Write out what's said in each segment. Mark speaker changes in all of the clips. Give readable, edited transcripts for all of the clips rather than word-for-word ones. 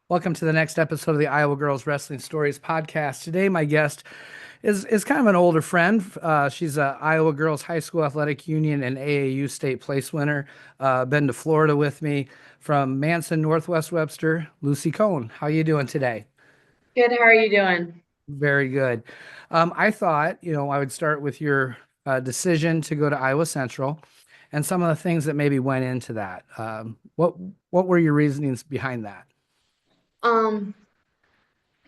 Speaker 1: Welcome to the next episode of the Iowa Girls Wrestling Stories podcast. Today, my guest is kind of an older friend. She's a Iowa Girls High School Athletic Union and AAU state place winner. Been to Florida with me from Manson, Northwest Webster. Lucy Cohn, how you doing today?
Speaker 2: Good. How are you doing?
Speaker 1: Very good. I thought, I would start with your decision to go to Iowa Central and some of the things that maybe went into that. What were your reasonings behind that?
Speaker 2: Um,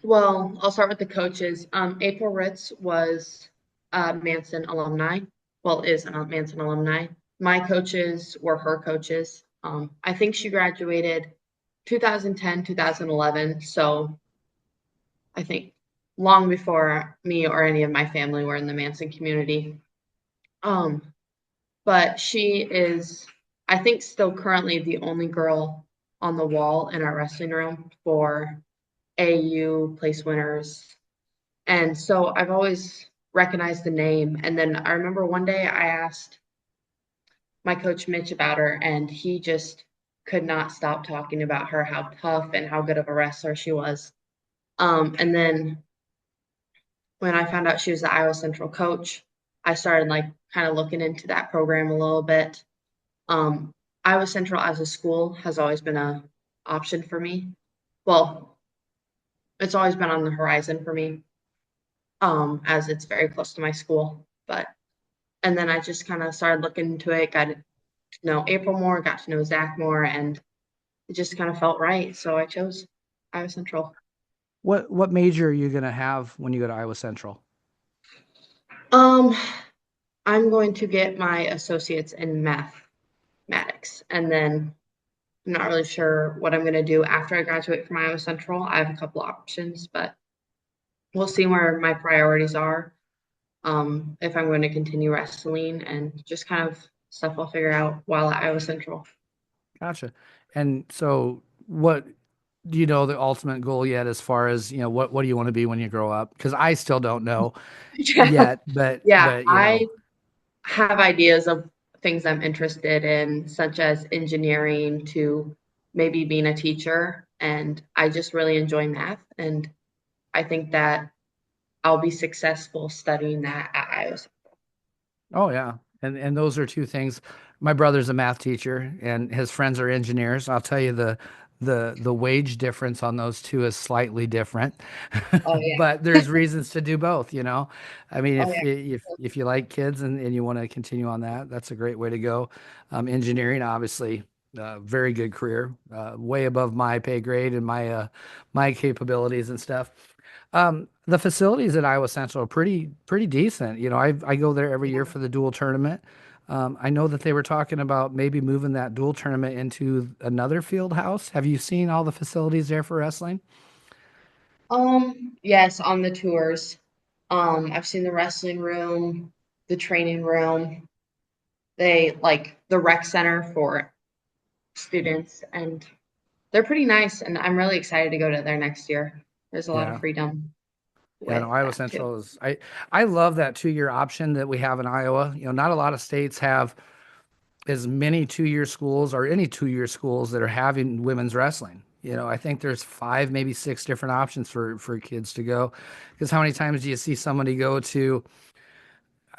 Speaker 2: well, I'll start with the coaches. April Ritz was Manson alumni. Well, is a Manson alumni. My coaches were her coaches. I think she graduated 2010, 2011. So I think long before me or any of my family were in the Manson community. Um, but she is, I think, still currently the only girl on the wall in our wrestling room for AU place winners. And so I've always recognized the name. And then I remember one day I asked my coach Mitch about her, and he just could not stop talking about her, how tough and how good of a wrestler she was. And then when I found out she was the Iowa Central coach, I started like kind of looking into that program a little bit. Um, Iowa Central as a school has always been a option for me. Well, it's always been on the horizon for me, as it's very close to my school. But and then I just kind of started looking into it, got to know April more, got to know Zach more, and it just kind of felt right. So I chose Iowa Central.
Speaker 1: What major are you going to have when you go to Iowa Central?
Speaker 2: Um, I'm going to get my associates in mathematics, and then I'm not really sure what I'm going to do after I graduate from Iowa Central. I have a couple options, but we'll see where my priorities are. If I'm going to continue wrestling and just kind of stuff I'll figure out while at Iowa Central.
Speaker 1: Gotcha. And so, what do you know the ultimate goal yet, as far as, what do you want to be when you grow up? Because I still don't know
Speaker 2: Yeah,
Speaker 1: yet, but
Speaker 2: yeah.
Speaker 1: but
Speaker 2: I have ideas of things I'm interested in, such as engineering to maybe being a teacher. And I just really enjoy math. And I think that I'll be successful studying that at Iowa.
Speaker 1: oh yeah, and those are two things. My brother's a math teacher, and his friends are engineers. I'll tell you the wage difference on those two is slightly different,
Speaker 2: Oh yeah.
Speaker 1: but there's reasons to do both, you know. I mean,
Speaker 2: Oh
Speaker 1: if
Speaker 2: yeah.
Speaker 1: if you like kids and you want to continue on that, that's a great way to go. Engineering, obviously, very good career, way above my pay grade and my capabilities and stuff. The facilities at Iowa Central are pretty decent. I go there every year
Speaker 2: Yeah.
Speaker 1: for the dual tournament. I know that they were talking about maybe moving that dual tournament into another field house. Have you seen all the facilities there for wrestling?
Speaker 2: Yes, on the tours. I've seen the wrestling room, the training room. They like the rec center for students, and they're pretty nice. And I'm really excited to go to there next year. There's a lot of
Speaker 1: Yeah.
Speaker 2: freedom
Speaker 1: Yeah,
Speaker 2: with
Speaker 1: no, Iowa
Speaker 2: that too.
Speaker 1: Central is I love that 2-year option that we have in Iowa. Not a lot of states have as many 2-year schools or any 2-year schools that are having women's wrestling. I think there's five, maybe six different options for kids to go. Because how many times do you see somebody go to,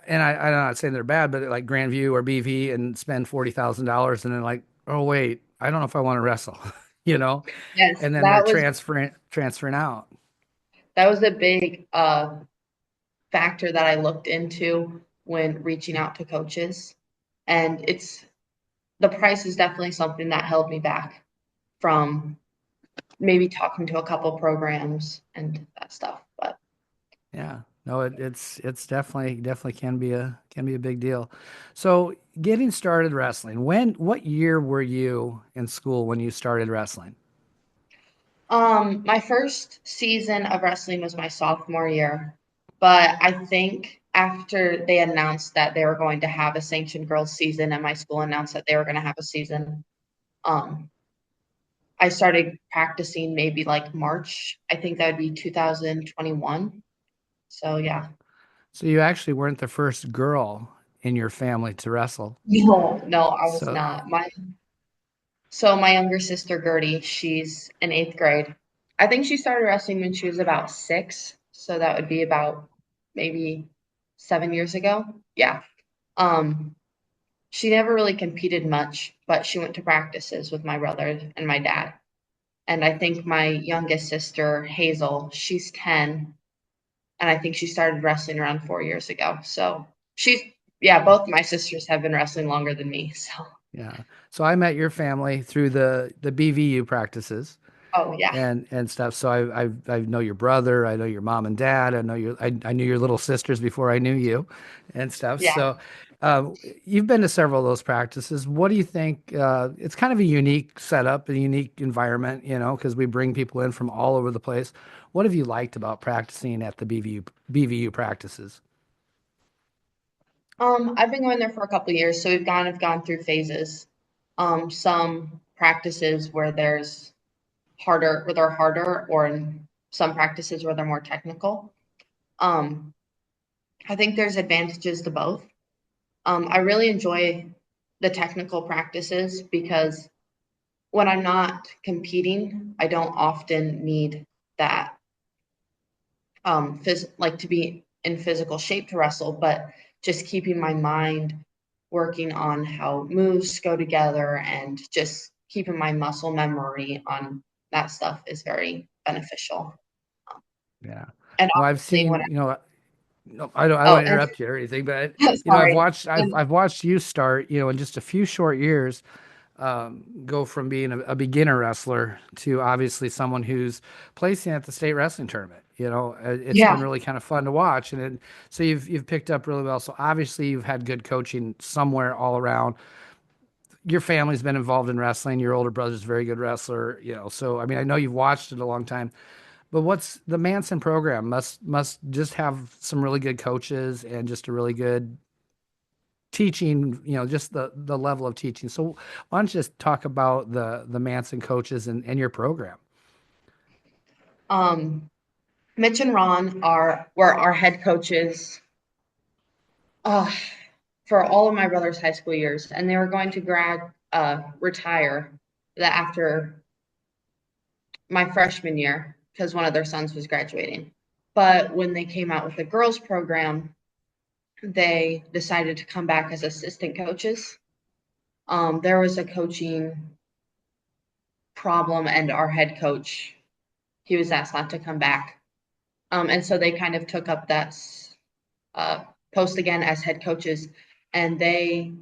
Speaker 1: and I'm not saying they're bad, but like Grandview or BV and spend $40,000 and then like, oh wait, I don't know if I want to wrestle, you know,
Speaker 2: Yes,
Speaker 1: and then they're transferring out.
Speaker 2: that was a big factor that I looked into when reaching out to coaches. And it's the price is definitely something that held me back from maybe talking to a couple programs and that stuff. But
Speaker 1: Yeah, no, it's definitely can be a big deal. So getting started wrestling, what year were you in school when you started wrestling?
Speaker 2: my first season of wrestling was my sophomore year, but I think after they announced that they were going to have a sanctioned girls season and my school announced that they were going to have a season, um, I started practicing maybe like March. I think that would be 2021. So yeah.
Speaker 1: So you actually weren't the first girl in your family to wrestle.
Speaker 2: No, no, I was
Speaker 1: So
Speaker 2: not. My younger sister Gertie, she's in eighth grade. I think she started wrestling when she was about 6, so that would be about maybe 7 years ago. Yeah. Um, she never really competed much, but she went to practices with my brother and my dad. And I think my youngest sister, Hazel, she's 10, and I think she started wrestling around 4 years ago. So she's, yeah, both my sisters have been wrestling longer than me. So,
Speaker 1: Yeah. So I met your family through the BVU practices
Speaker 2: oh yeah,
Speaker 1: and stuff. So I know your brother, I know your mom and dad, I knew your little sisters before I knew you, and stuff.
Speaker 2: yeah.
Speaker 1: So you've been to several of those practices. What do you think? It's kind of a unique setup, a unique environment, because we bring people in from all over the place. What have you liked about practicing at the BVU practices?
Speaker 2: I've been going there for a couple of years, so we've kind of gone through phases. Some practices where they're harder, or in some practices where they're more technical. Um, I think there's advantages to both. I really enjoy the technical practices because when I'm not competing, I don't often need that like to be in physical shape to wrestle, but just keeping my mind working on how moves go together and just keeping my muscle memory on that stuff is very beneficial. Um,
Speaker 1: Yeah.
Speaker 2: and
Speaker 1: No, I've
Speaker 2: obviously, when
Speaker 1: seen, no, I don't
Speaker 2: oh,
Speaker 1: want to
Speaker 2: and
Speaker 1: interrupt you or anything, but
Speaker 2: sorry,
Speaker 1: I've watched you start, in just a few short years, go from being a beginner wrestler to obviously someone who's placing at the state wrestling tournament. It's been
Speaker 2: yeah,
Speaker 1: really kind of fun to watch, so you've picked up really well. So obviously you've had good coaching somewhere all around. Your family's been involved in wrestling. Your older brother's a very good wrestler. So I mean, I know you've watched it a long time. But what's the Manson program must just have some really good coaches and just a really good teaching, just the level of teaching. So why don't you just talk about the Manson coaches and your program?
Speaker 2: um, Mitch and Ron were our head coaches uh, for all of my brother's high school years, and they were going to retire that after my freshman year because one of their sons was graduating. But when they came out with the girls program, they decided to come back as assistant coaches. There was a coaching problem, and our head coach, he was asked not to come back. And so they kind of took up that uh, post again as head coaches, and they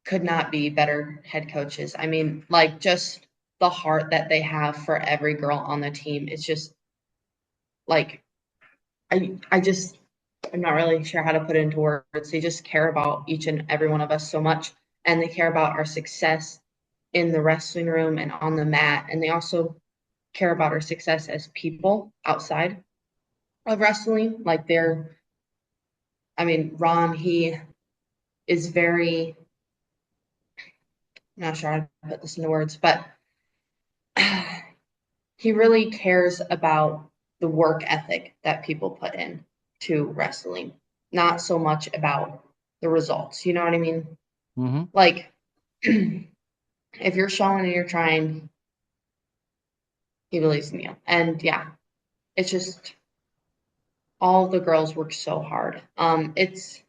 Speaker 2: could not be better head coaches. I mean, like just the heart that they have for every girl on the team is just like I just I'm not really sure how to put it into words. They just care about each and every one of us so much, and they care about our success in the wrestling room and on the mat, and they also care about our success as people outside of wrestling. Like I mean, Ron, he is very, I'm not sure how to put this into words, but he really cares about the work ethic that people put in to wrestling, not so much about the results. You know what I mean?
Speaker 1: Hmm.
Speaker 2: Like, if you're showing and you're trying, he believes in you. And yeah, it's just all the girls work so hard. It's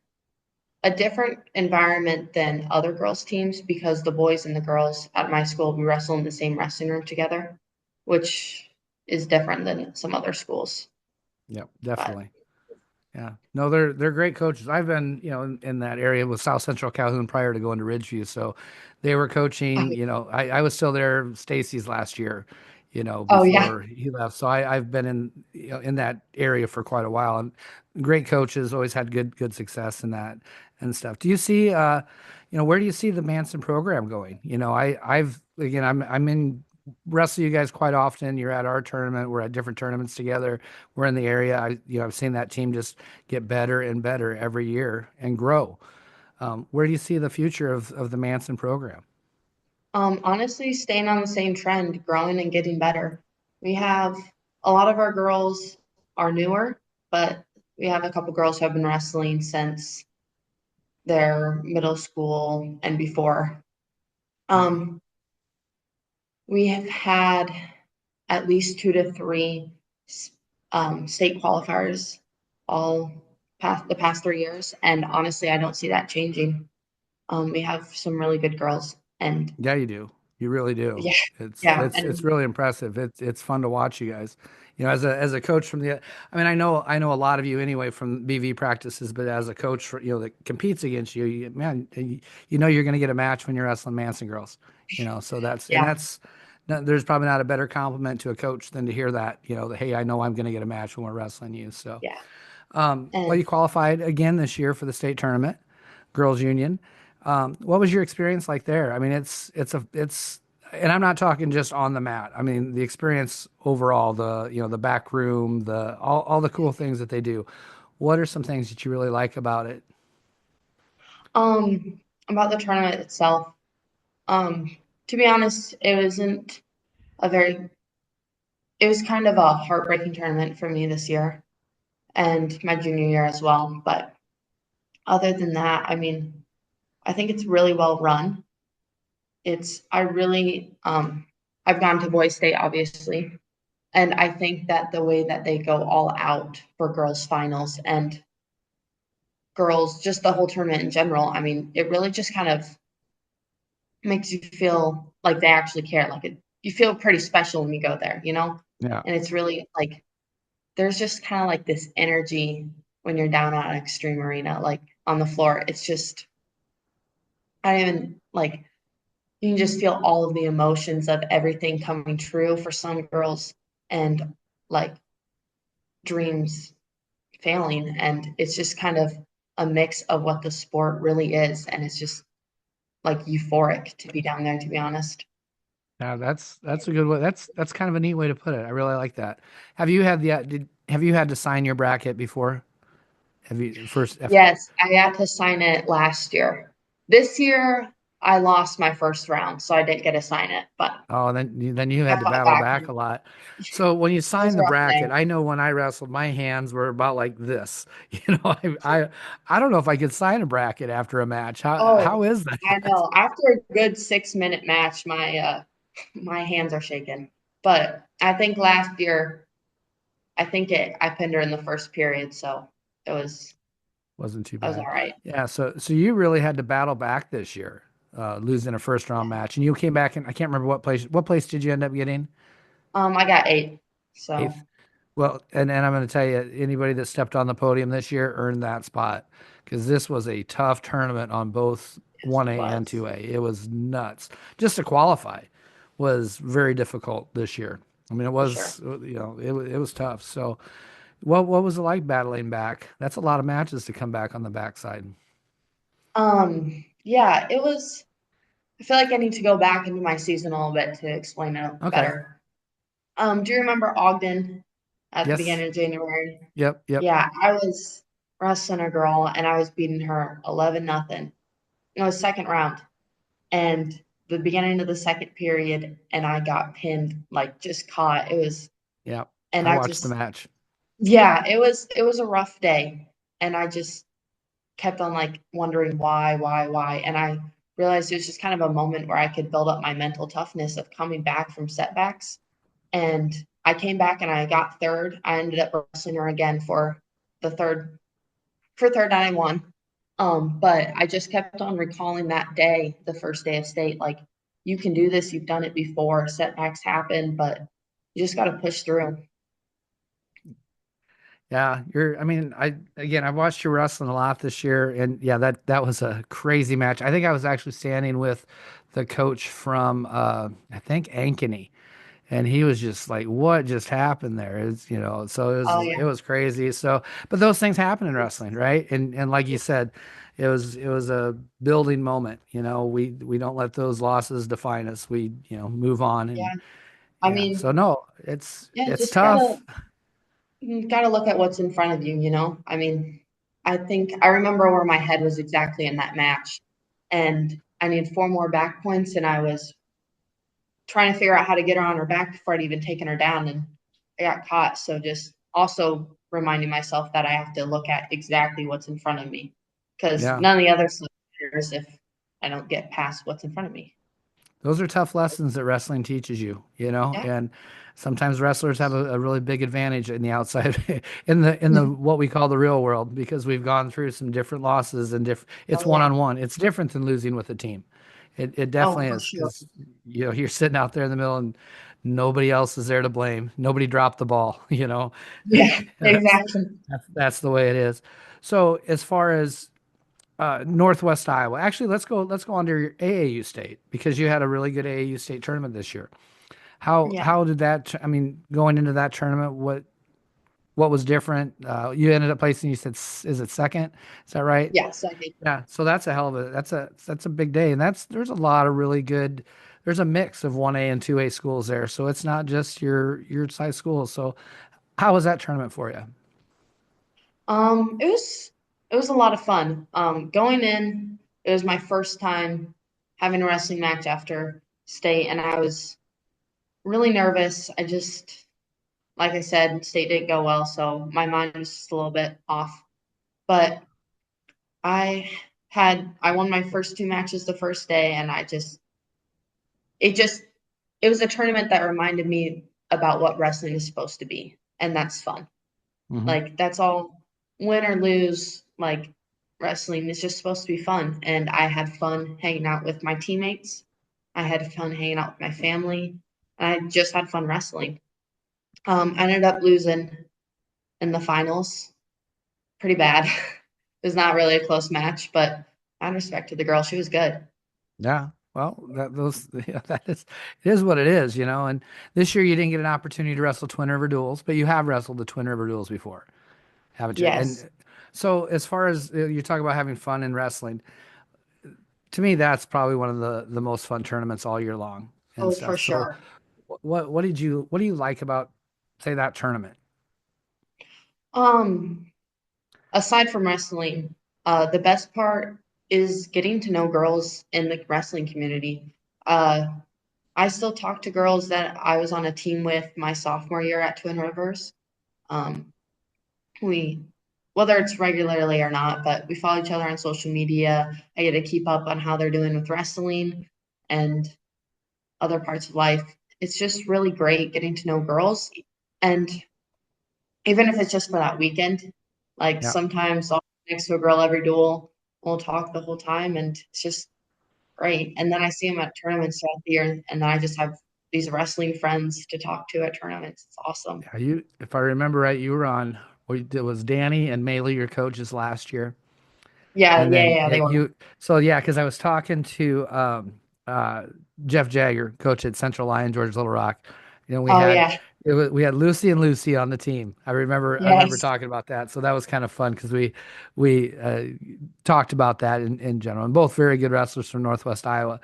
Speaker 2: a different environment than other girls' teams because the boys and the girls at my school we wrestle in the same wrestling room together, which is different than some other schools.
Speaker 1: Yep,
Speaker 2: But
Speaker 1: definitely. Yeah. No, they're great coaches. I've been, in that area with South Central Calhoun prior to going to Ridgeview. So they were coaching, I was still there Stacy's last year,
Speaker 2: oh yeah,
Speaker 1: before he left. So I've been in that area for quite a while, and great coaches, always had good success in that and stuff. Do you see where do you see the Manson program going? I've again I'm in wrestle you guys quite often. You're at our tournament. We're at different tournaments together. We're in the area. I've seen that team just get better and better every year and grow. Where do you see the future of the Manson program?
Speaker 2: honestly, staying on the same trend, growing and getting better. We have a lot of our girls are newer, but we have a couple girls who have been wrestling since their middle school and before.
Speaker 1: Yeah.
Speaker 2: Um, we have had at least 2 to 3 state qualifiers all the past 3 years, and honestly, I don't see that changing. We have some really good girls, and
Speaker 1: Yeah, you do. You really do.
Speaker 2: yeah,
Speaker 1: It's
Speaker 2: yeah,
Speaker 1: it's it's
Speaker 2: and
Speaker 1: really impressive. It's fun to watch you guys. As a coach from the, I mean, I know a lot of you anyway from BV practices, but as a coach for, that competes against you, man, you're going to get a match when you're wrestling Manson girls. So
Speaker 2: yeah,
Speaker 1: there's probably not a better compliment to a coach than to hear that, that, hey, I know I'm going to get a match when we're wrestling you. So,
Speaker 2: yeah,
Speaker 1: well,
Speaker 2: and
Speaker 1: you qualified again this year for the state tournament, girls union. What was your experience like there? I mean, and I'm not talking just on the mat. I mean, the experience overall, the back room, all the cool things that they do. What are some things that you really like about it?
Speaker 2: um, about the tournament itself. Um, to be honest, a very, it was kind of a heartbreaking tournament for me this year and my junior year as well. But other than that, I mean, I think it's really well run. I really, I've gone to Boys State, obviously, and I think that the way that they go all out for girls' finals and girls, just the whole tournament in general, I mean, it really just kind of makes you feel like they actually care. You feel pretty special when you go there, you know?
Speaker 1: Yeah.
Speaker 2: And it's really like there's just kind of like this energy when you're down on an extreme arena, like on the floor. It's just I don't even like you can just feel all of the emotions of everything coming true for some girls and like dreams failing. And it's just kind of a mix of what the sport really is. And it's just like euphoric to be down there, to be honest.
Speaker 1: Yeah, that's a good way. That's kind of a neat way to put it. I really like that. Have you had to sign your bracket before? Have you first?
Speaker 2: Yes, I had to sign it last year. This year, I lost my first round, so I didn't get to sign it, but
Speaker 1: Oh, then you
Speaker 2: I
Speaker 1: had to
Speaker 2: fought
Speaker 1: battle
Speaker 2: back.
Speaker 1: back a lot. So when you
Speaker 2: It was
Speaker 1: signed
Speaker 2: a
Speaker 1: the
Speaker 2: rough day.
Speaker 1: bracket, I know when I wrestled, my hands were about like this. I don't know if I could sign a bracket after a match. How
Speaker 2: Oh,
Speaker 1: is
Speaker 2: I
Speaker 1: that?
Speaker 2: know. After a good 6 minute match, my hands are shaking. But I think last year, I pinned her in the first period, so it was
Speaker 1: Wasn't too
Speaker 2: I was all
Speaker 1: bad.
Speaker 2: right.
Speaker 1: Yeah, so you really had to battle back this year, losing a first round match, and you came back and I can't remember what place. What place did you end up getting?
Speaker 2: I got 8, so
Speaker 1: Eighth. Well, and I'm going to tell you, anybody that stepped on the podium this year earned that spot because this was a tough tournament on both
Speaker 2: yes, it
Speaker 1: 1A and
Speaker 2: was
Speaker 1: 2A. It was nuts. Just to qualify was very difficult this year. I mean, it
Speaker 2: for sure.
Speaker 1: was, it was tough. So, what was it like battling back? That's a lot of matches to come back on the backside.
Speaker 2: Yeah, it was. I feel like I need to go back into my season a little bit to explain it
Speaker 1: Okay.
Speaker 2: better. Do you remember Ogden at the
Speaker 1: Yes.
Speaker 2: beginning of January?
Speaker 1: Yep. Yep.
Speaker 2: Yeah, I was wrestling a girl and I was beating her 11-0. It was second round and the beginning of the second period and I got pinned, like just caught.
Speaker 1: Yep.
Speaker 2: And
Speaker 1: I
Speaker 2: I
Speaker 1: watched the
Speaker 2: just,
Speaker 1: match.
Speaker 2: yeah, it was a rough day. And I just kept on like wondering why. And I realized it was just kind of a moment where I could build up my mental toughness of coming back from setbacks. And I came back and I got third. I ended up wrestling her again the third third and I won. But I just kept on recalling that day, the first day of state, like you can do this, you've done it before, setbacks happen, but you just got to push through.
Speaker 1: Yeah, I mean, I've watched you wrestling a lot this year, and yeah, that was a crazy match. I think I was actually standing with the coach from I think Ankeny, and he was just like, "What just happened there?" So
Speaker 2: Oh
Speaker 1: it
Speaker 2: yeah.
Speaker 1: was crazy. So, but those things happen in wrestling, right? And like you said, it was a building moment. We don't let those losses define us. We move on, and
Speaker 2: Yeah. I
Speaker 1: yeah.
Speaker 2: mean,
Speaker 1: So no,
Speaker 2: yeah,
Speaker 1: it's
Speaker 2: just gotta
Speaker 1: tough.
Speaker 2: you gotta look at what's in front of you, you know? I mean, I think I remember where my head was exactly in that match. And I needed 4 more back points, and I was trying to figure out how to get her on her back before I'd even taken her down, and I got caught. So just also reminding myself that I have to look at exactly what's in front of me because
Speaker 1: Yeah.
Speaker 2: none of the other stuff matters if I don't get past what's in front of me.
Speaker 1: those are tough lessons that wrestling teaches you, you know,
Speaker 2: Yeah.
Speaker 1: and sometimes wrestlers have a really big advantage in the outside in the what we call the real world because we've gone through some different losses and different it's
Speaker 2: Oh yeah.
Speaker 1: one-on-one. It's different than losing with a team. It
Speaker 2: Oh,
Speaker 1: definitely
Speaker 2: for
Speaker 1: is
Speaker 2: sure.
Speaker 1: because you know you're sitting out there in the middle and nobody else is there to blame. Nobody dropped the ball, you know.
Speaker 2: Yeah,
Speaker 1: That's
Speaker 2: exactly.
Speaker 1: that's the way it is. So as far as Northwest Iowa. Actually, let's go on to your AAU state because you had a really good AAU state tournament this year.
Speaker 2: Yeah.
Speaker 1: How did that? I mean, going into that tournament, what was different? You ended up placing. You said is it second? Is that right?
Speaker 2: Yes, I think.
Speaker 1: Yeah. So that's a hell of a that's a big day, and there's a lot of really good. There's a mix of 1A and 2A schools there, so it's not just your size schools. So how was that tournament for you?
Speaker 2: It was a lot of fun. Going in, it was my first time having a wrestling match after state, and I was really nervous. Like I said, state didn't go well, so my mind was just a little bit off. But I I won my first two matches the first day, and it just, it was a tournament that reminded me about what wrestling is supposed to be, and that's fun.
Speaker 1: Hmm.
Speaker 2: Like that's all, win or lose, like wrestling is just supposed to be fun. And I had fun hanging out with my teammates. I had fun hanging out with my family. I just had fun wrestling. I ended up losing in the finals pretty bad. It was not really a close match, but I respected the girl. She was good.
Speaker 1: Yeah. Well, yeah, that is it is what it is, you know. And this year you didn't get an opportunity to wrestle Twin River Duels, but you have wrestled the Twin River Duels before, haven't you?
Speaker 2: Yes.
Speaker 1: And so as far as you talk about having fun in wrestling, to me that's probably one of the most fun tournaments all year long and
Speaker 2: Oh,
Speaker 1: stuff.
Speaker 2: for
Speaker 1: So
Speaker 2: sure.
Speaker 1: what do you like about say that tournament?
Speaker 2: Um, Aside from wrestling, the best part is getting to know girls in the wrestling community. Uh, I still talk to girls that I was on a team with my sophomore year at Twin Rivers. Um, we, whether it's regularly or not, but we follow each other on social media. I get to keep up on how they're doing with wrestling and other parts of life. It's just really great getting to know girls. And even if it's just for that weekend, like
Speaker 1: Yeah.
Speaker 2: sometimes I'll be next to a girl every duel, we'll talk the whole time, and it's just great. And then I see them at tournaments throughout the year, and then I just have these wrestling friends to talk to at tournaments. It's awesome.
Speaker 1: Yeah, you if I remember right, you were on it was Danny and Maylee your coaches last year.
Speaker 2: Yeah,
Speaker 1: And
Speaker 2: yeah,
Speaker 1: then
Speaker 2: yeah, they were.
Speaker 1: so yeah, because I was talking to uh, Jeff Jagger, coach at Central Lyon, George Little Rock. You know,
Speaker 2: Oh yeah,
Speaker 1: we had Lucy and Lucy on the team. I remember
Speaker 2: yes,
Speaker 1: talking about that. So that was kind of fun because we talked about that in general, and both very good wrestlers from Northwest Iowa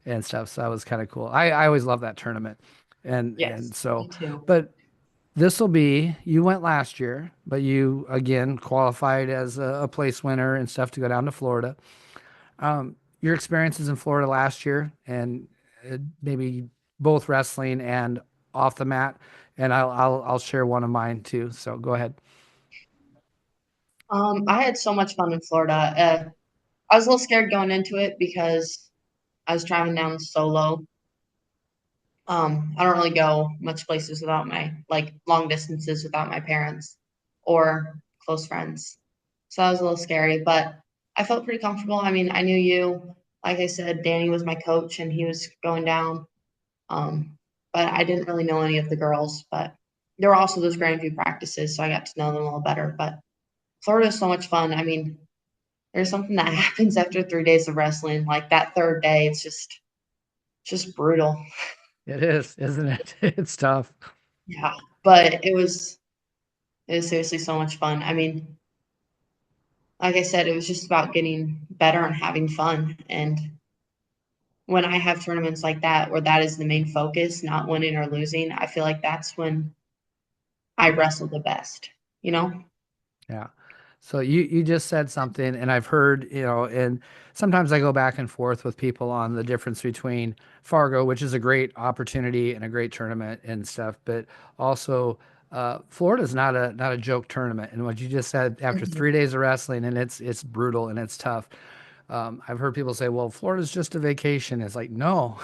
Speaker 1: and stuff. So that was kind of cool. I always love that tournament, and
Speaker 2: yes,
Speaker 1: so,
Speaker 2: me too.
Speaker 1: but this will be, you went last year, but you again qualified as a place winner and stuff to go down to Florida. Your experiences in Florida last year and maybe both wrestling and off the mat, and I'll share one of mine too. So go ahead.
Speaker 2: I had so much fun in Florida. I was a little scared going into it because I was driving down solo. I don't really go much places without my, like, long distances without my parents or close friends. So that was a little scary, but I felt pretty comfortable. I mean, I knew you. Like I said, Danny was my coach and he was going down. Um, but I didn't really know any of the girls, but there were also those Grand View practices, so I got to know them a little better. But Florida is so much fun. I mean, there's something that happens after 3 days of wrestling. Like that third day, it's just brutal.
Speaker 1: It is, isn't it? It's tough.
Speaker 2: Yeah, but it was seriously so much fun. I mean, like I said, it was just about getting better and having fun. And when I have tournaments like that, where that is the main focus, not winning or losing, I feel like that's when I wrestle the best, you know?
Speaker 1: Yeah. So you just said something, and I've heard, you know, and sometimes I go back and forth with people on the difference between Fargo, which is a great opportunity and a great tournament and stuff, but also Florida's not a joke tournament. And what you just said after
Speaker 2: Mhm.
Speaker 1: 3 days of wrestling, and it's brutal and it's tough. I've heard people say, well, Florida's just a vacation. It's like, no,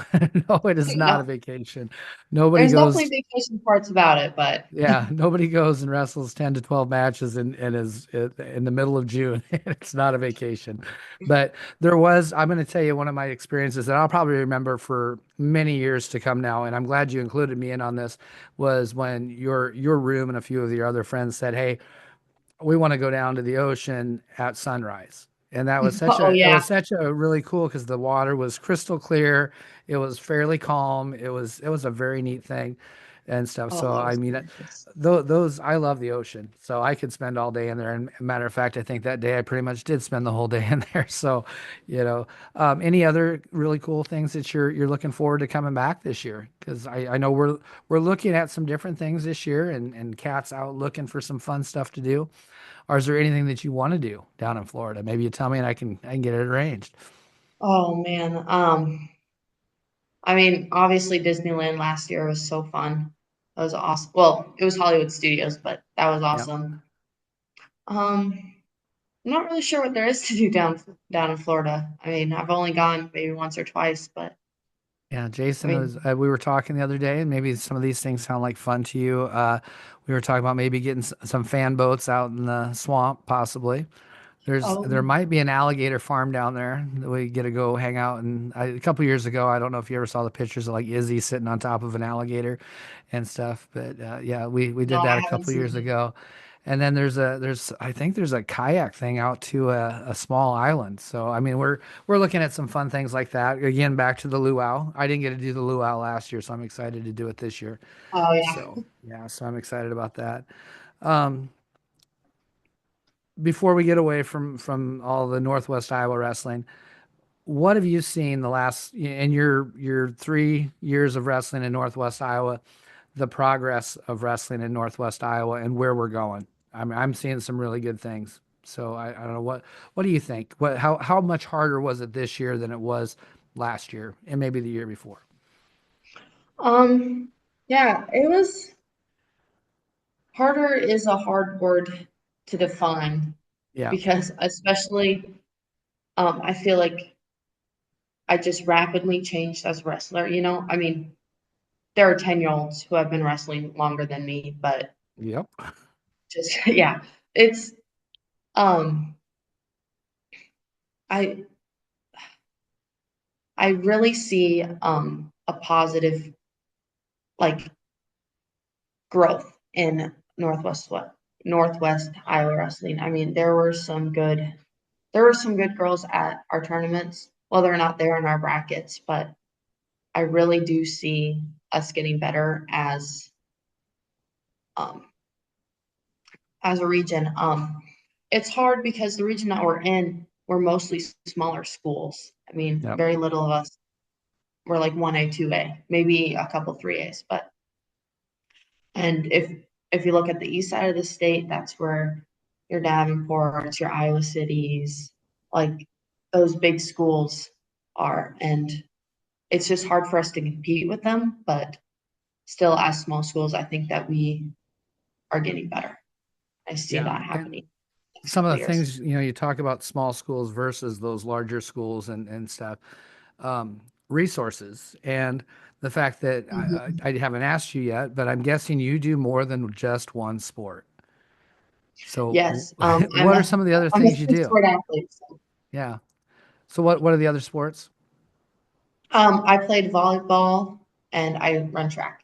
Speaker 1: no, it is not a
Speaker 2: No,
Speaker 1: vacation. Nobody
Speaker 2: there's definitely
Speaker 1: goes,
Speaker 2: vacation parts about it, but
Speaker 1: yeah, nobody goes and wrestles 10 to 12 matches and is in the middle of June. It's not a vacation. But I'm going to tell you one of my experiences that I'll probably remember for many years to come now, and I'm glad you included me in on this, was when your room and a few of your other friends said, hey, we want to go down to the ocean at sunrise. And that was
Speaker 2: oh yeah,
Speaker 1: such a really cool because the water was crystal clear. It was fairly calm. It was a very neat thing and stuff.
Speaker 2: oh
Speaker 1: So
Speaker 2: that
Speaker 1: I
Speaker 2: was
Speaker 1: mean,
Speaker 2: gorgeous.
Speaker 1: those I love the ocean. So I could spend all day in there. And matter of fact, I think that day I pretty much did spend the whole day in there. So, you know, any other really cool things that you're looking forward to coming back this year? Because I know we're looking at some different things this year, and Kat's out looking for some fun stuff to do. Or is there anything that you want to do down in Florida? Maybe you tell me and I can get it arranged.
Speaker 2: Oh man, I mean, obviously Disneyland last year was so fun. That was awesome. Well, it was Hollywood Studios, but that was
Speaker 1: Yeah.
Speaker 2: awesome. I'm not really sure what there is to do down in Florida. I mean, I've only gone maybe once or twice, but
Speaker 1: Yeah,
Speaker 2: I
Speaker 1: Jason was.
Speaker 2: mean,
Speaker 1: We were talking the other day, and maybe some of these things sound like fun to you. We were talking about maybe getting some fan boats out in the swamp, possibly. There
Speaker 2: oh,
Speaker 1: might be an alligator farm down there that we get to go hang out. And a couple years ago, I don't know if you ever saw the pictures of like Izzy sitting on top of an alligator and stuff. But yeah, we
Speaker 2: no,
Speaker 1: did that
Speaker 2: I
Speaker 1: a
Speaker 2: haven't
Speaker 1: couple
Speaker 2: seen
Speaker 1: years
Speaker 2: it.
Speaker 1: ago. And then there's I think there's a kayak thing out to a small island. So I mean we're looking at some fun things like that. Again, back to the luau. I didn't get to do the luau last year, so I'm excited to do it this year.
Speaker 2: Oh yeah.
Speaker 1: So yeah, so I'm excited about that. Um, before we get away from all the Northwest Iowa wrestling, what have you seen the last in your 3 years of wrestling in Northwest Iowa, the progress of wrestling in Northwest Iowa and where we're going? I'm seeing some really good things. So I don't know what do you think? How much harder was it this year than it was last year and maybe the year before?
Speaker 2: Um, yeah, it was harder is a hard word to define
Speaker 1: Yeah.
Speaker 2: because especially I feel like I just rapidly changed as a wrestler, you know? I mean, there are 10-year-olds who have been wrestling longer than me, but
Speaker 1: Yep.
Speaker 2: just yeah, it's um I I really see a positive like growth in Northwest Iowa wrestling. I mean, there were some good girls at our tournaments. Well, they're not there in our brackets, but I really do see us getting better um as a region. It's hard because the region that we're in, we're mostly smaller schools. I mean,
Speaker 1: Yep.
Speaker 2: very little of us were like 1A, 2A, maybe a couple 3As, but and if you look at the east side of the state, that's where your Davenports, your Iowa cities, like those big schools are. And it's just hard for us to compete with them. But still, as small schools, I think that we are getting better. I see
Speaker 1: Yeah.
Speaker 2: that
Speaker 1: And
Speaker 2: happening next
Speaker 1: some
Speaker 2: couple
Speaker 1: of
Speaker 2: of
Speaker 1: the
Speaker 2: years.
Speaker 1: things, you talk about small schools versus those larger schools and stuff. Resources and the fact that
Speaker 2: Mhm.
Speaker 1: I haven't asked you yet, but I'm guessing you do more than just one sport. So,
Speaker 2: Yes,
Speaker 1: what are some of the other
Speaker 2: I'm a
Speaker 1: things you
Speaker 2: three
Speaker 1: do?
Speaker 2: sport athlete. So,
Speaker 1: Yeah. So, what are the other sports?
Speaker 2: I played volleyball and I run track.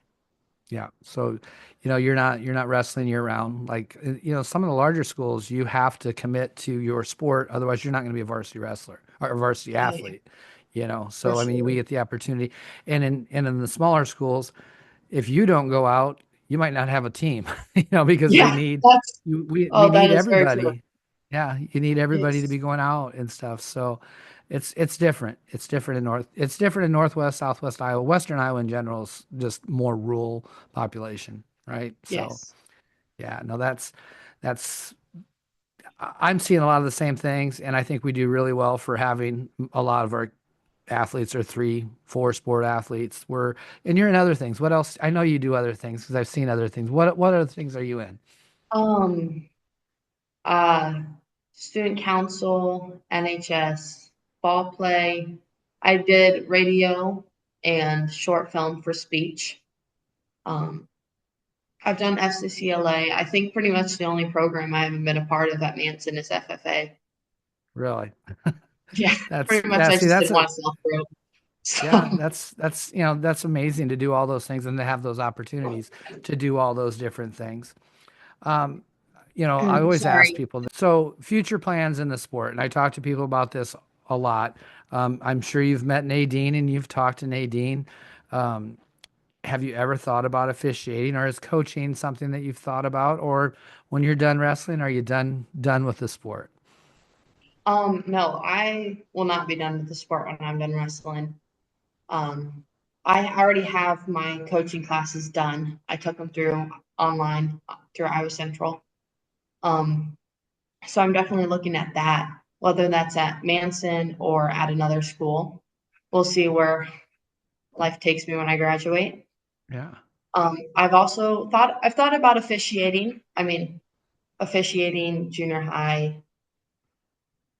Speaker 1: Yeah. So, you're not wrestling year round. Like, some of the larger schools, you have to commit to your sport. Otherwise, you're not going to be a varsity wrestler or a varsity
Speaker 2: Oh yeah,
Speaker 1: athlete.
Speaker 2: for
Speaker 1: So I mean, we
Speaker 2: sure.
Speaker 1: get the opportunity, and in the smaller schools, if you don't go out, you might not have a team, because they
Speaker 2: Yeah,
Speaker 1: need
Speaker 2: that's
Speaker 1: we
Speaker 2: oh, that
Speaker 1: need
Speaker 2: is very true.
Speaker 1: everybody. Yeah, you need everybody to
Speaker 2: Yes,
Speaker 1: be going out and stuff. So it's different. It's different in Northwest, Southwest Iowa. Western Iowa in general is just more rural population, right? So
Speaker 2: yes.
Speaker 1: yeah, no, that's I'm seeing a lot of the same things, and I think we do really well for having a lot of our athletes are 3, 4 sport athletes. And you're in other things. What else? I know you do other things because I've seen other things. What other things are you in?
Speaker 2: Um, uh, student council, NHS. ball play. I did radio and short film for speech. Um, I've done FCCLA. I think pretty much the only program I haven't been a part of at Manson is FFA.
Speaker 1: Really?
Speaker 2: Yeah,
Speaker 1: That's
Speaker 2: pretty much
Speaker 1: yeah.
Speaker 2: I
Speaker 1: See,
Speaker 2: just
Speaker 1: that's
Speaker 2: didn't
Speaker 1: a
Speaker 2: want to self-promote.
Speaker 1: yeah.
Speaker 2: So,
Speaker 1: That's that's amazing to do all those things and to have those opportunities to do all those different things. Um, I always ask
Speaker 2: sorry.
Speaker 1: people, so future plans in the sport, and I talk to people about this a lot. I'm sure you've met Nadine and you've talked to Nadine. Um, have you ever thought about officiating, or is coaching something that you've thought about? Or when you're done wrestling, are you done with the sport?
Speaker 2: No, I will not be done with the sport when I'm done wrestling. Um, I already have my coaching classes done. I took them through online through Iowa Central. Um, so I'm definitely looking at that, whether that's at Manson or at another school. We'll see where life takes me when I graduate.
Speaker 1: Yeah.
Speaker 2: I've thought about officiating. I mean, officiating junior high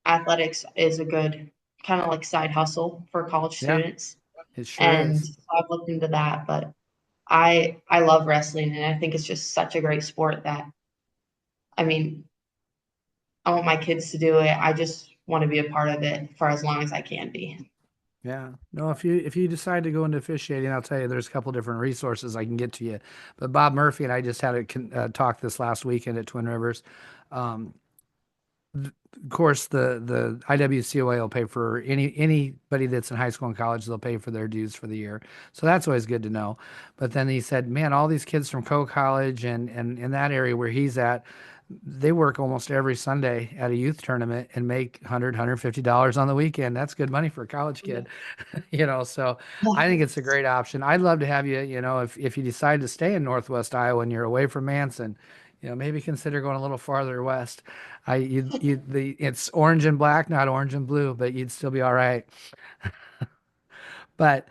Speaker 2: athletics is a good kind of like side hustle for college
Speaker 1: Yeah,
Speaker 2: students.
Speaker 1: it sure
Speaker 2: And
Speaker 1: is.
Speaker 2: so I've looked into that, but I love wrestling and I think it's just such a great sport that I mean, I want my kids to do it. I just want to be a part of it for as long as I can be.
Speaker 1: Yeah. No, if you decide to go into officiating, I'll tell you there's a couple different resources I can get to you. But Bob Murphy and I just had a talk this last weekend at Twin Rivers. Um, of course, the IWCOA will pay for anybody that's in high school and college. They'll pay for their dues for the year, so that's always good to know. But then he said, "Man, all these kids from Co College and in that area where he's at, they work almost every Sunday at a youth tournament and make $150 on the weekend. That's good money for a college kid, So I think it's a great option. I'd love to have you, if you decide to stay in Northwest Iowa and you're away from Manson, maybe consider going a little farther west. It's orange and black, not orange and blue, but you'd still be all right. But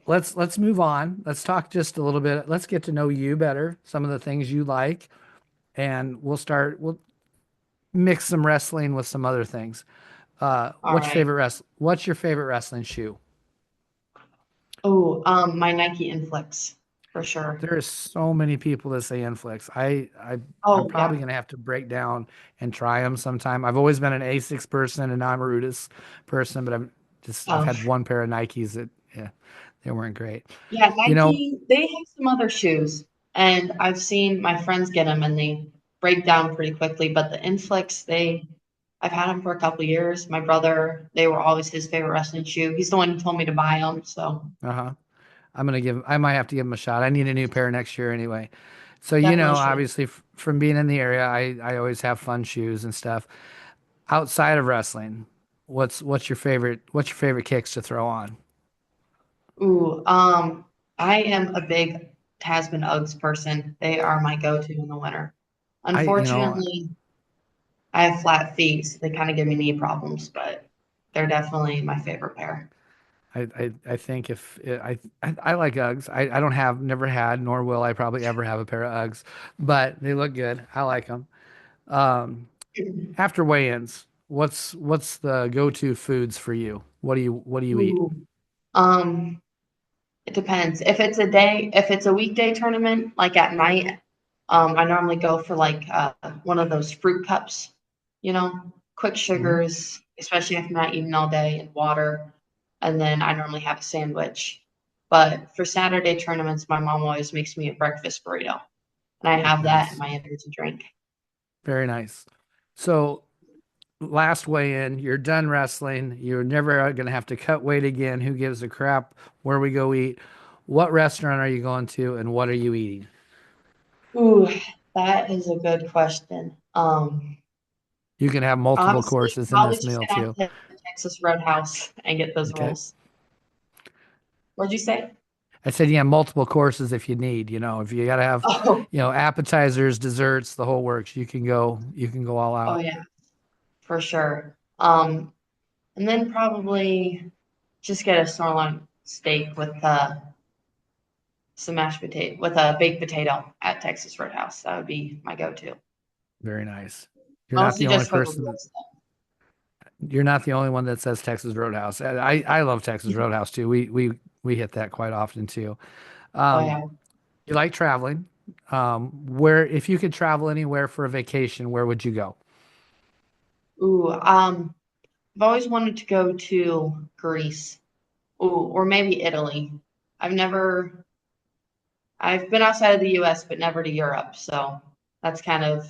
Speaker 1: let's move on. Let's talk just a little bit. Let's get to know you better, some of the things you like, and we'll mix some wrestling with some other things.
Speaker 2: All right.
Speaker 1: What's your favorite wrestling shoe?
Speaker 2: Oh, my Nike Influx for sure.
Speaker 1: There are so many people that say Inflix. I'm
Speaker 2: Oh
Speaker 1: probably
Speaker 2: yeah.
Speaker 1: gonna have to break down and try them sometime. I've always been an Asics person and not a Rudis person, but I've
Speaker 2: Oh
Speaker 1: had one pair of Nikes that yeah, they weren't great.
Speaker 2: yeah.
Speaker 1: You know,
Speaker 2: Nike. They have some other shoes, and I've seen my friends get them, and they break down pretty quickly. But the Influx, I've had them for a couple years. My brother, they were always his favorite wrestling shoe. He's the one who told me to buy them. So
Speaker 1: uh-huh. I might have to give them a shot. I need a new pair next year anyway. So,
Speaker 2: definitely should.
Speaker 1: obviously from being in the area, I always have fun shoes and stuff. Outside of wrestling, what's your favorite kicks to throw on?
Speaker 2: Ooh, I am a big Tasman Uggs person. They are my go-to in the winter.
Speaker 1: I, you know,
Speaker 2: Unfortunately, I have flat feet, so they kind of give me knee problems, but they're definitely my favorite pair.
Speaker 1: I think if I like Uggs. I don't have never had nor will I probably ever have a pair of Uggs, but they look good. I like them. Um, After weigh-ins, what's the go-to foods for you? What do you eat?
Speaker 2: Ooh. Um, it depends. If it's a weekday tournament, like at night, I normally go for like one of those fruit cups, quick
Speaker 1: Hmm.
Speaker 2: sugars, especially if I'm not eating all day, and water. And then I normally have a sandwich. But for Saturday tournaments, my mom always makes me a breakfast burrito, and I have that in
Speaker 1: Nice,
Speaker 2: my energy drink.
Speaker 1: very nice. So last weigh-in, you're done wrestling. You're never gonna have to cut weight again. Who gives a crap where we go eat? What restaurant are you going to, and what are you eating?
Speaker 2: Ooh, that is a good question.
Speaker 1: You can have multiple
Speaker 2: Honestly,
Speaker 1: courses in
Speaker 2: probably
Speaker 1: this
Speaker 2: just
Speaker 1: meal
Speaker 2: gonna have
Speaker 1: too.
Speaker 2: to hit the Texas Roadhouse and get those
Speaker 1: Okay.
Speaker 2: rolls. What'd you say?
Speaker 1: I said you have multiple courses if you need, if you gotta have,
Speaker 2: Oh,
Speaker 1: appetizers, desserts, the whole works, you can go all
Speaker 2: oh
Speaker 1: out.
Speaker 2: yeah, for sure. And then probably just get a sirloin steak with some mashed potato with a baked potato at Texas Roadhouse. That would be my go-to.
Speaker 1: Very nice. You're not
Speaker 2: Mostly
Speaker 1: the only
Speaker 2: just for the
Speaker 1: person.
Speaker 2: roast stuff.
Speaker 1: You're not the only one that says Texas Roadhouse. I love Texas Roadhouse too. We hit that quite often too.
Speaker 2: Oh
Speaker 1: Um,
Speaker 2: yeah.
Speaker 1: you like traveling. Where if you could travel anywhere for a vacation, where would you go?
Speaker 2: Ooh, I've always wanted to go to Greece. Ooh, or maybe Italy. I've never, I've been outside of the US, but never to Europe. So that's kind of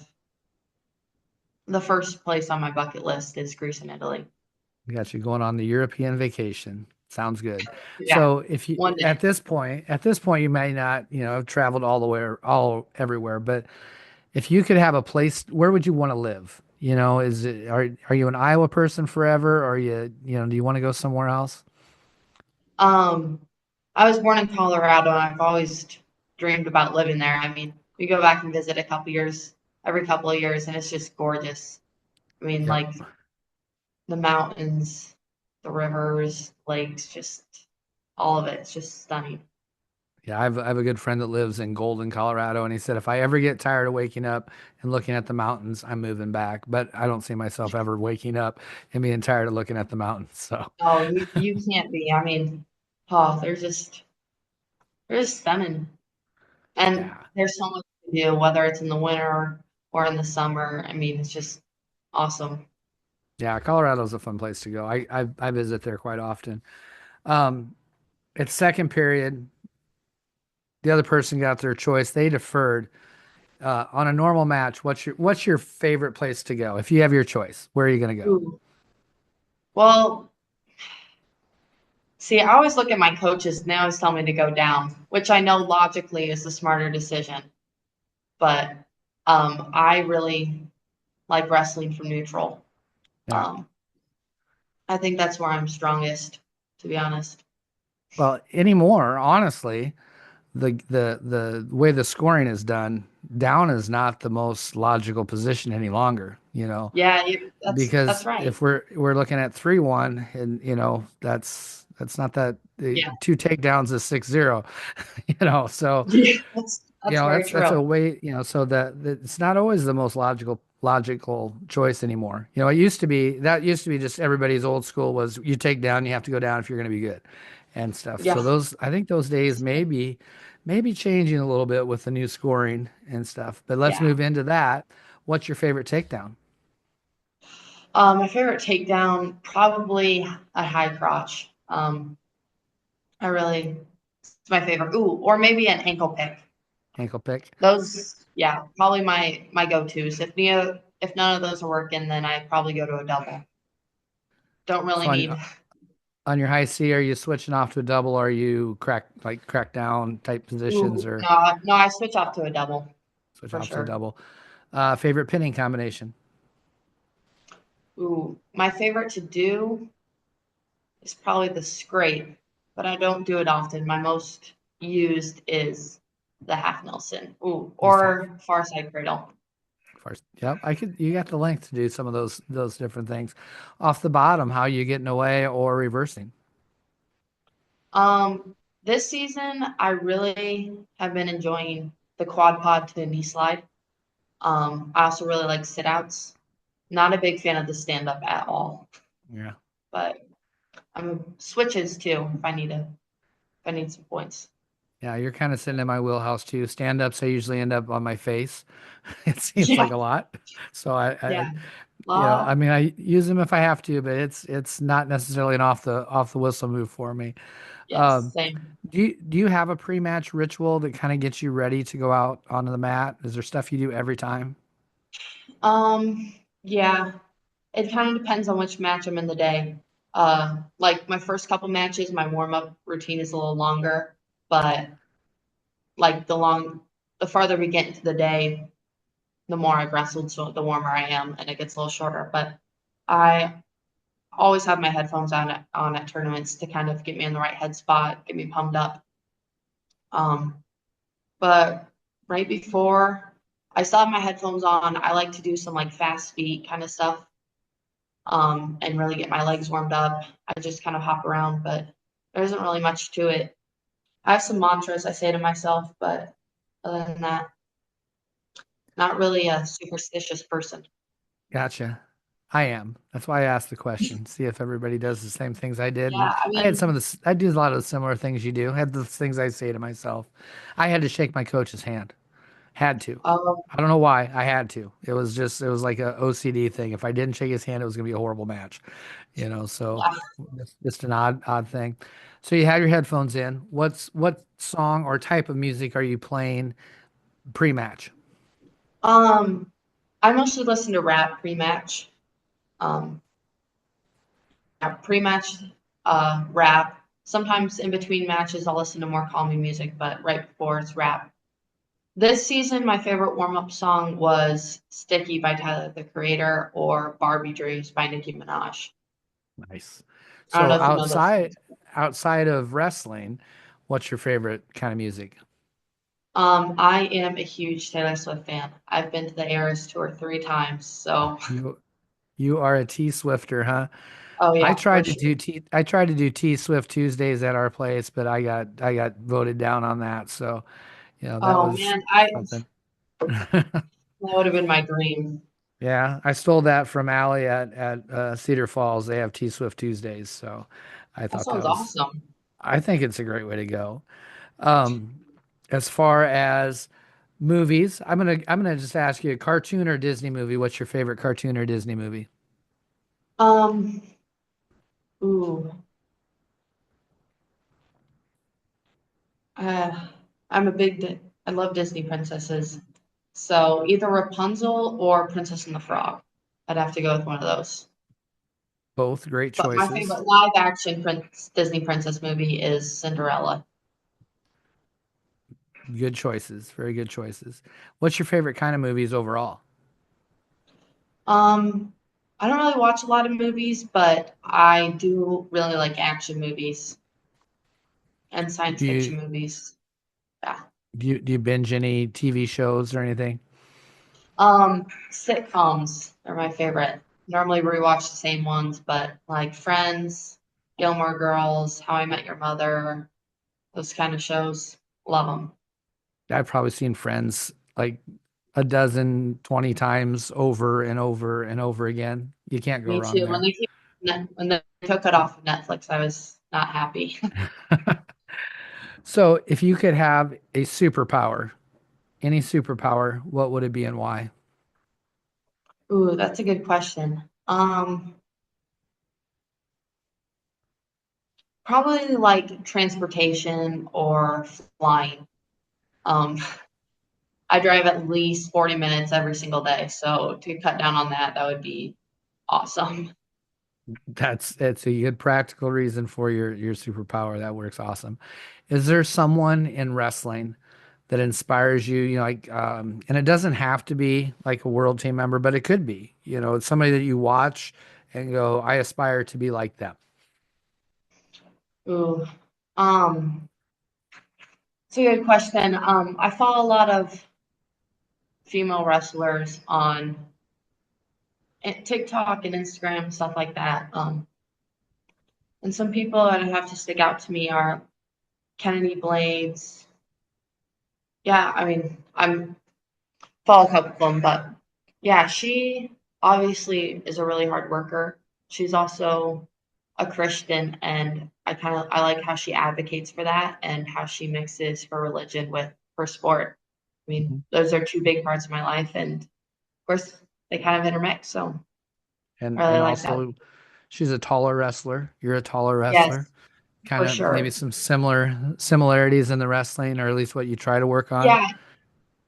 Speaker 2: the first place on my bucket list is Greece and Italy.
Speaker 1: Got you going on the European vacation. Sounds good.
Speaker 2: Yeah,
Speaker 1: So if you
Speaker 2: one day.
Speaker 1: at this point you may not, have traveled all the way all everywhere, but if you could have a place, where would you want to live? Is it are you an Iowa person forever? Or are you, do you want to go somewhere else?
Speaker 2: Um, I was born in Colorado and I've always dreamed about living there. I mean, we go back and visit every couple of years, and it's just gorgeous. I mean,
Speaker 1: Yep.
Speaker 2: like the mountains, the rivers, lakes, just all of it. It's just stunning.
Speaker 1: Yeah, I have a good friend that lives in Golden, Colorado, and he said if I ever get tired of waking up and looking at the mountains, I'm moving back. But I don't see myself ever waking up and being tired of looking at the mountains. So,
Speaker 2: Oh, you can't be. I mean, oh, they're just stunning. And
Speaker 1: yeah.
Speaker 2: there's so much to do, whether it's in the winter or in the summer. I mean, it's just awesome.
Speaker 1: Yeah, Colorado's a fun place to go. I visit there quite often. Um, it's second period. The other person got their choice. They deferred. On a normal match, what's your favorite place to go? If you have your choice, where are you gonna go?
Speaker 2: Ooh. Well, see, I always look at my coaches and they always tell me to go down, which I know logically is the smarter decision. But I really like wrestling from neutral.
Speaker 1: Yeah.
Speaker 2: Um, I think that's where I'm strongest, to be honest.
Speaker 1: Well, anymore, honestly, the way the scoring is done, down is not the most logical position any longer,
Speaker 2: Yeah, that's
Speaker 1: because
Speaker 2: right.
Speaker 1: if we're looking at 3-1 and that's not that
Speaker 2: Yeah,
Speaker 1: two takedowns is 6-0, so
Speaker 2: yeah, that's very
Speaker 1: that's a
Speaker 2: true.
Speaker 1: way, so that it's not always the most logical choice anymore. It used to be just everybody's old school was you take down, you have to go down if you're going to be good and stuff. So
Speaker 2: Yeah.
Speaker 1: I think those days maybe changing a little bit with the new scoring and stuff. But let's
Speaker 2: Yeah.
Speaker 1: move into that. What's your favorite takedown?
Speaker 2: My favorite takedown, probably a high crotch. It's my favorite. Ooh, or maybe an ankle pick.
Speaker 1: Ankle pick.
Speaker 2: Those, yeah, probably my go-tos. If none of those are working, then I probably go to a double. Don't really
Speaker 1: So
Speaker 2: need.
Speaker 1: on your high C, are you switching off to a double? Or are you crack down type positions
Speaker 2: Ooh,
Speaker 1: or
Speaker 2: no, no, I switch off to a double
Speaker 1: switch
Speaker 2: for
Speaker 1: off to a
Speaker 2: sure.
Speaker 1: double? Favorite pinning combination?
Speaker 2: Ooh, my favorite to do is probably the scrape, but I don't do it often. My most used is the half Nelson. Ooh,
Speaker 1: Just half.
Speaker 2: or far side cradle.
Speaker 1: First, yep. You got the length to do some of those different things. Off the bottom, how you getting away or reversing?
Speaker 2: This season I really have been enjoying the quad pod to knee slide. I also really like sit outs. Not a big fan of the stand up at all,
Speaker 1: Yeah.
Speaker 2: but I'm switches too if I need some points.
Speaker 1: Yeah, you're kind of sitting in my wheelhouse too. Stand ups, I usually end up on my face. It seems like
Speaker 2: Yeah,
Speaker 1: a lot. So
Speaker 2: yeah.
Speaker 1: I mean, I use them if I have to, but it's not necessarily an off the whistle move for me.
Speaker 2: Yes,
Speaker 1: Um,
Speaker 2: same.
Speaker 1: do you have a pre-match ritual that kind of gets you ready to go out onto the mat? Is there stuff you do every time?
Speaker 2: Yeah, it kind of depends on which match I'm in the day. Like my first couple matches, my warm up routine is a little longer, but like the farther we get into the day, the more I've wrestled, so the warmer I am, and it gets a little shorter. But I always have my headphones on at tournaments to kind of get me in the right head spot, get me pumped up. Um, but right before I still have my headphones on, I like to do some like fast feet kind of stuff, and really get my legs warmed up. I just kind of hop around, but there isn't really much to it. I have some mantras I say to myself, but other than that, not really a superstitious person.
Speaker 1: Gotcha. I am. That's why I asked the question. See if everybody does the same things I did. And
Speaker 2: Yeah, I
Speaker 1: I had some of
Speaker 2: mean,
Speaker 1: the, I do a lot of the similar things you do. I had the things I say to myself. I had to shake my coach's hand. Had to.
Speaker 2: um,
Speaker 1: I don't know why. I had to. It was like a OCD thing. If I didn't shake his hand, it was going to be a horrible match, so
Speaker 2: yeah.
Speaker 1: it's just an odd thing. So you have your headphones in. What song or type of music are you playing pre-match?
Speaker 2: Um, I mostly listen to rap pre-match. Um, yeah, pre-match, rap. Sometimes in between matches, I'll listen to more calming music, but right before it's rap. This season, my favorite warm-up song was "Sticky" by Tyler, the Creator, or "Barbie Dreams" by Nicki Minaj.
Speaker 1: Nice.
Speaker 2: I don't know
Speaker 1: So
Speaker 2: if you know those songs.
Speaker 1: outside of wrestling, what's your favorite kind of music?
Speaker 2: I am a huge Taylor Swift fan. I've been to the Eras Tour 3 times, so
Speaker 1: You you are a T Swifter, huh?
Speaker 2: oh yeah, for sure.
Speaker 1: I tried to do T Swift Tuesdays at our place, but I got voted down on that. So, that
Speaker 2: Oh
Speaker 1: was
Speaker 2: man, I
Speaker 1: something.
Speaker 2: that would have been my dream.
Speaker 1: Yeah, I stole that from Allie at Cedar Falls. They have T Swift Tuesdays, so I
Speaker 2: That
Speaker 1: thought
Speaker 2: sounds awesome.
Speaker 1: I think it's a great way to go. Um, as far as movies, I'm gonna just ask you a cartoon or Disney movie. What's your favorite cartoon or Disney movie?
Speaker 2: Um, ooh, uh, I'm a big, I love Disney princesses. So either Rapunzel or Princess and the Frog. I'd have to go with one of those.
Speaker 1: Both great
Speaker 2: But my
Speaker 1: choices.
Speaker 2: favorite live action Disney princess movie is Cinderella.
Speaker 1: Good choices. Very good choices. What's your favorite kind of movies overall?
Speaker 2: Um, I don't really watch a lot of movies, but I do really like action movies and science
Speaker 1: Do
Speaker 2: fiction
Speaker 1: you
Speaker 2: movies. Yeah.
Speaker 1: do you binge any TV shows or anything?
Speaker 2: Sitcoms are my favorite. Normally rewatch the same ones, but like Friends, Gilmore Girls, How I Met Your Mother, those kind of shows. Love them.
Speaker 1: I've probably seen Friends like a dozen, 20 times over and over and over again. You can't go
Speaker 2: Me
Speaker 1: wrong
Speaker 2: too.
Speaker 1: there.
Speaker 2: When they took it off of Netflix, I was not happy.
Speaker 1: So, if you could have a superpower, any superpower, what would it be and why?
Speaker 2: Ooh, that's a good question. Probably like transportation or flying. Um, I drive at least 40 minutes every single day, so to cut down on that, that would be awesome.
Speaker 1: It's a good practical reason for your superpower. That works awesome. Is there someone in wrestling that inspires you? And it doesn't have to be like a world team member, but it could be. It's somebody that you watch and go, I aspire to be like them.
Speaker 2: Ooh, um, it's a good question. I follow a lot of female wrestlers on TikTok and Instagram, stuff like that. And some people that have to stick out to me are Kennedy Blades. Yeah, I mean, I'm follow a couple of them, but yeah, she obviously is a really hard worker. She's also a Christian, and I like how she advocates for that and how she mixes her religion with her sport. I mean,
Speaker 1: Mhm.
Speaker 2: those are two big parts of my life, and of course, they kind of intermix. So I
Speaker 1: And
Speaker 2: really like that.
Speaker 1: also, she's a taller wrestler. You're a taller wrestler.
Speaker 2: Yes,
Speaker 1: Kind
Speaker 2: for
Speaker 1: of maybe
Speaker 2: sure.
Speaker 1: some similarities in the wrestling, or at least what you try to work on.
Speaker 2: Yeah,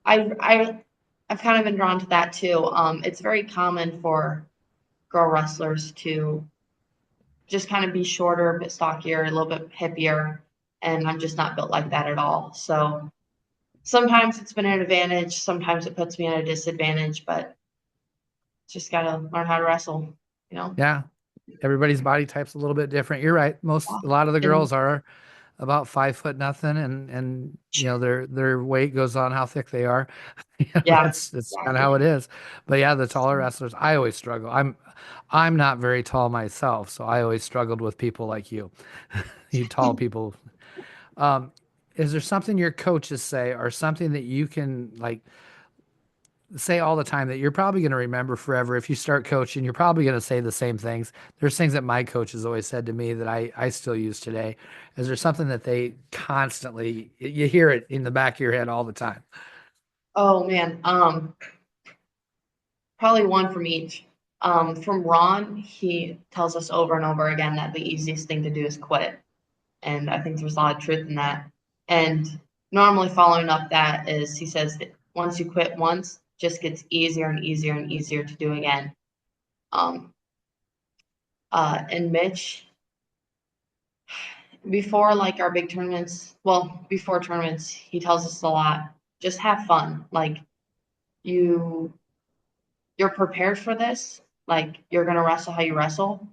Speaker 2: I I I've kind of been drawn to that too. It's very common for girl wrestlers to just kind of be shorter, a bit stockier, a little bit hippier, and I'm just not built like that at all. So sometimes it's been an advantage, sometimes it puts me at a disadvantage, but just gotta learn how to wrestle, you know?
Speaker 1: Yeah, everybody's body type's a little bit different. You're right. A lot of the
Speaker 2: And
Speaker 1: girls are about 5 foot nothing, and their weight goes on how thick they are.
Speaker 2: yeah,
Speaker 1: That's kind of how
Speaker 2: exactly.
Speaker 1: it is. But yeah, the taller wrestlers, I always struggle. I'm not very tall myself, so I always struggled with people like you. You tall people. Um, is there something your coaches say, or something that you can like say all the time that you're probably going to remember forever. If you start coaching, you're probably going to say the same things. There's things that my coaches always said to me that I still use today. Is there something that they constantly, you hear it in the back of your head all the time?
Speaker 2: Oh man, probably one from each. From Ron, he tells us over and over again that the easiest thing to do is quit. And I think there's a lot of truth in that. And normally following up that is he says that once you quit once, just gets easier and easier and easier to do again. Um, and Mitch, before like our big tournaments, well, before tournaments, he tells us a lot. Just have fun. Like you you're prepared for this. Like you're gonna wrestle how you wrestle.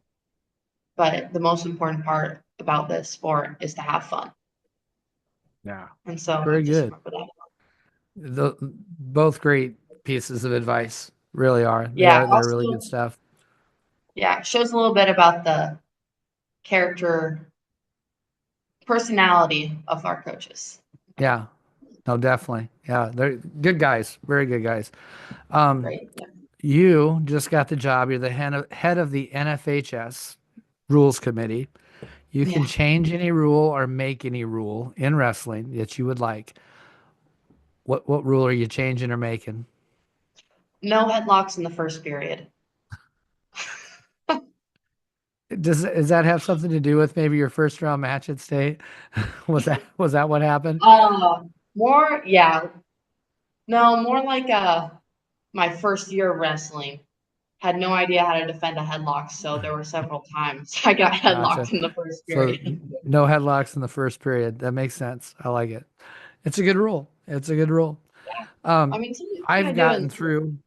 Speaker 2: But the most important part about this sport is to have fun.
Speaker 1: Yeah.
Speaker 2: And so I
Speaker 1: Very
Speaker 2: just
Speaker 1: good.
Speaker 2: remember that.
Speaker 1: Both great pieces of advice, really are.
Speaker 2: Yeah,
Speaker 1: They're really good
Speaker 2: also
Speaker 1: stuff.
Speaker 2: yeah, it shows a little bit about the character personality of our coaches.
Speaker 1: Yeah. No, definitely. Yeah, they're good guys, very good guys. Um,
Speaker 2: Great. Yeah.
Speaker 1: you just got the job. You're the head of the NFHS rules committee. You can
Speaker 2: Yeah.
Speaker 1: change any rule or make any rule in wrestling that you would like. What rule are you changing or making?
Speaker 2: No headlocks in the first period.
Speaker 1: Does that have something to do with maybe your first round match at state? Was that what happened?
Speaker 2: More, yeah. No, more like my first year of wrestling. Had no idea how to defend a headlock, so there were several times I got
Speaker 1: Gotcha.
Speaker 2: headlocked in the first
Speaker 1: So
Speaker 2: period.
Speaker 1: no headlocks in the first period. That makes sense. I like it. It's a good rule. It's a good rule.
Speaker 2: Yeah. I
Speaker 1: Um,
Speaker 2: mean, something you
Speaker 1: I've
Speaker 2: gotta do in
Speaker 1: gotten through.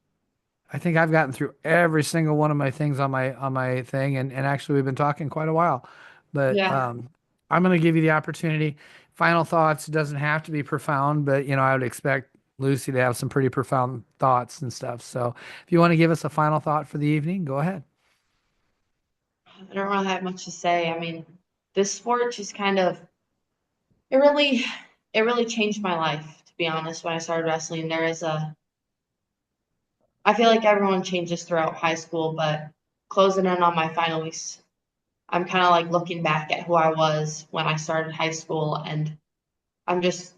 Speaker 1: I think I've gotten through every single one of my things on my thing, and actually we've been talking quite a while, but
Speaker 2: yeah.
Speaker 1: I'm going to give you the opportunity. Final thoughts. It doesn't have to be profound, but I would expect Lucy to have some pretty profound thoughts and stuff. So if you want to give us a final thought for the evening, go ahead.
Speaker 2: I don't really have much to say. I mean, this sport just kind of it really it really changed my life, to be honest, when I started wrestling. There is a I feel like everyone changes throughout high school, but closing in on my final weeks, I'm kind of like looking back at who I was when I started high school, and I'm just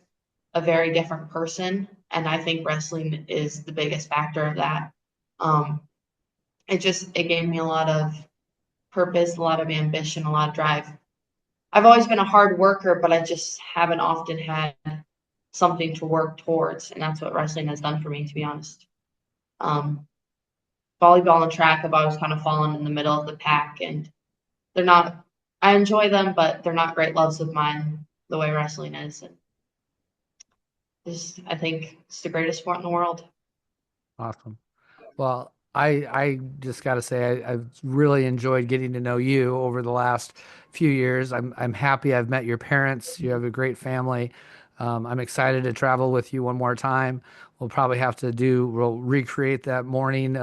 Speaker 2: a very different person. And I think wrestling is the biggest factor of that. Um, it gave me a lot of purpose, a lot of ambition, a lot of drive. I've always been a hard worker, but I just haven't often had something to work towards, and that's what wrestling has done for me, to be honest. Um, Volleyball and track have always kind of fallen in the middle of the pack, and they're not. I enjoy them, but they're not great loves of mine the way wrestling is. And I think it's the greatest sport in the world.
Speaker 1: Awesome. Well, I just got to say I've really enjoyed getting to know you over the last few years. I'm happy I've met your parents. You have a great family. I'm excited to travel with you one more time. We'll recreate that morning,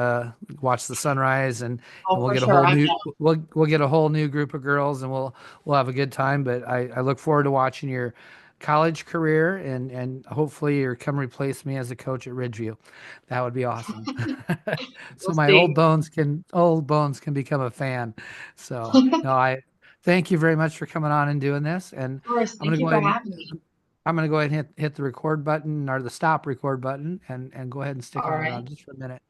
Speaker 1: watch the sunrise, and
Speaker 2: Oh,
Speaker 1: we'll
Speaker 2: for
Speaker 1: get a
Speaker 2: sure.
Speaker 1: whole
Speaker 2: I'm
Speaker 1: new
Speaker 2: down.
Speaker 1: we'll get a whole new group of girls, and we'll have a good time. But I look forward to watching your college career, and hopefully you come replace me as a coach at Ridgeview. That would be awesome. So
Speaker 2: We'll
Speaker 1: my
Speaker 2: see.
Speaker 1: old bones can become a fan. So no, I thank you very much for coming on and doing this. And
Speaker 2: Of course.
Speaker 1: I'm gonna
Speaker 2: Thank you
Speaker 1: go
Speaker 2: for
Speaker 1: ahead and
Speaker 2: having me.
Speaker 1: I'm gonna go ahead and hit the record button or the stop record button and go ahead and stick
Speaker 2: All
Speaker 1: around now
Speaker 2: right.
Speaker 1: just for a minute.